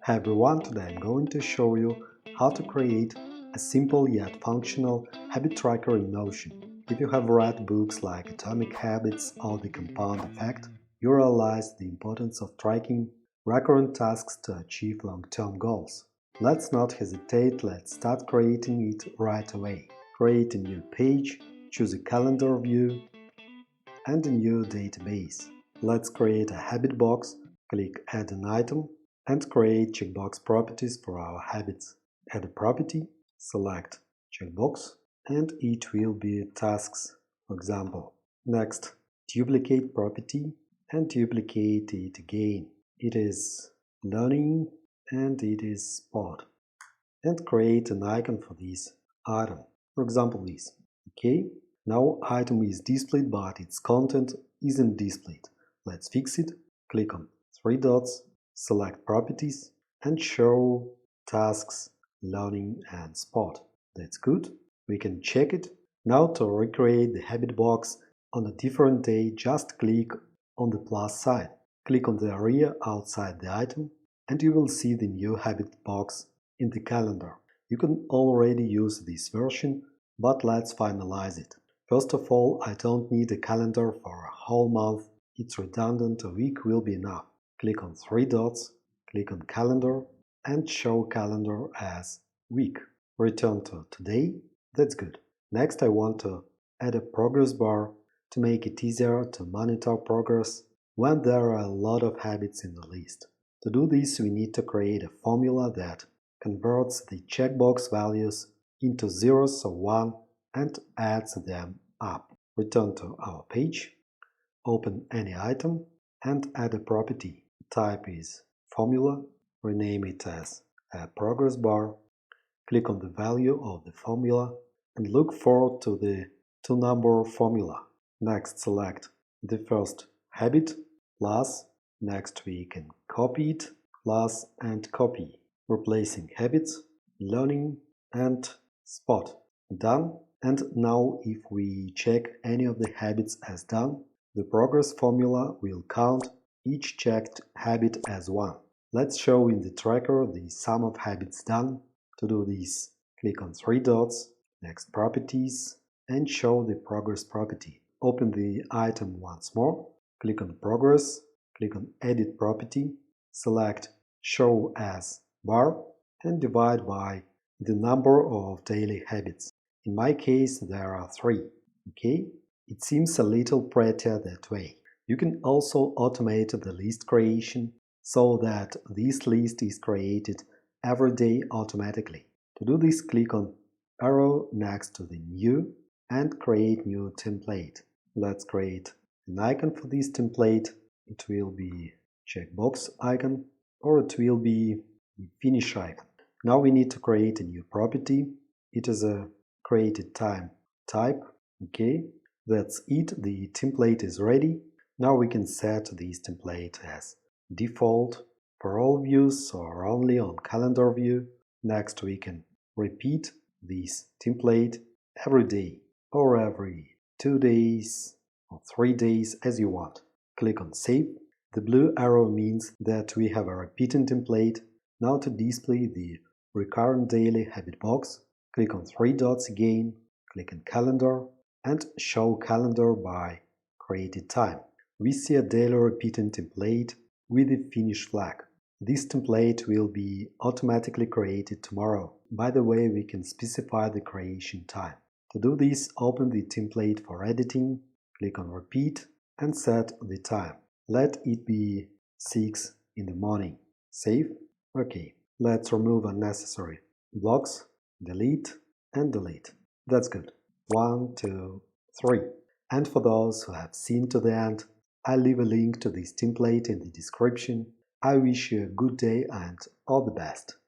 Hi everyone, today I'm going to show you how to create a simple yet functional habit tracker in Notion. If you have read books like Atomic Habits or The Compound Effect, you realize the importance of tracking recurrent tasks to achieve long-term goals. Let's not hesitate, let's start creating it right away. Create a new page, choose a calendar view, and a new database. Let's create a habit box, click Add an item, and create checkbox properties for our habits. Add a property, select checkbox, and it will be tasks, for example. Next, duplicate property and duplicate it again. It is learning and it is sport. And create an icon for this item. For example, this. Okay, now item is displayed but its content isn't displayed. Let's fix it. Click on three dots, select properties and show tasks, learning and sport. That's good. We can check it. Now to recreate the habit box on a different day, just click on the plus sign. Click on the area outside the item and you will see the new habit box in the calendar. You can already use this version, but let's finalize it. First of all, I don't need a calendar for a whole month. It's redundant, a week will be enough. Click on three dots, click on calendar, and show calendar as week. Return to today. That's good. Next, I want to add a progress bar to make it easier to monitor progress when there are a lot of habits in the list. To do this, we need to create a formula that converts the checkbox values into zeros or 1 and adds them up. Return to our page, open any item and add a property. Type is formula, rename it as a progress bar, click on the value of the formula and look forward to the two-number formula. Next, select the first habit, plus. Next we can copy it, plus and copy, replacing habits, learning and spot. Done. And now if we check any of the habits as done, the progress formula will count each checked habit as 1. Let's show in the tracker the sum of habits done. To do this, click on three dots, next properties, and show the progress property. Open the item once more, click on progress, click on edit property, select show as bar, and divide by the number of daily habits. In my case, there are 3. Okay? It seems a little prettier that way. You can also automate the list creation so that this list is created every day automatically. To do this, click on arrow next to the new and create new template. Let's create an icon for this template. It will be checkbox icon or it will be finish icon. Now we need to create a new property. It is a created time type. Okay, that's it. The template is ready. Now we can set this template as default for all views or only on calendar view. Next we can repeat this template every day or every 2 days or 3 days as you want. Click on save. The blue arrow means that we have a repeating template. Now to display the recurrent daily habit box, click on three dots again, click on calendar and show calendar by created time. We see a daily repeating template with the finish flag. This template will be automatically created tomorrow. By the way, we can specify the creation time. To do this, open the template for editing, click on repeat and set the time. Let it be 6 in the morning. Save. OK. Let's remove unnecessary blocks, delete and delete. That's good. 1, 2, 3. And for those who have seen to the end, I'll leave a link to this template in the description. I wish you a good day and all the best.